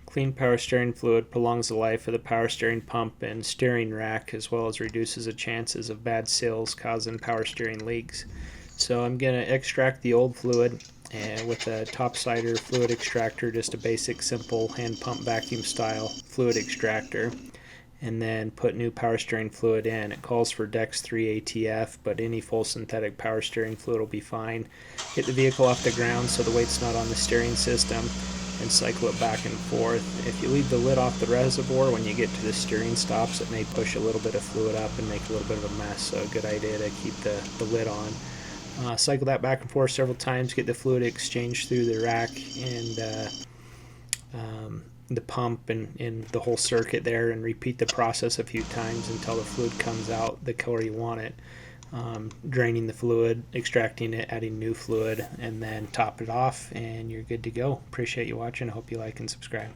Clean power steering fluid prolongs the life of the power steering pump and steering rack, as well as reduces the chances of bad seals causing power steering leaks. So I'm going to extract the old fluid and with a topsider fluid extractor, just a basic simple hand pump vacuum style fluid extractor, and then put new power steering fluid in. It calls for Dex 3 ATF, but any full synthetic power steering fluid will be fine. Get the vehicle off the ground so the weight's not on the steering system, and cycle it back and forth. If you leave the lid off the reservoir when you get to the steering stops, it may push a little bit of fluid up and make a little bit of a mess, so a good idea to keep the lid on. Cycle that back and forth several times, get the fluid exchanged through the rack and the pump and the whole circuit there, and repeat the process a few times until the fluid comes out the color you want it. Draining the fluid, extracting it, adding new fluid, and then top it off, and you're good to go. Appreciate you watching. I hope you like and subscribe.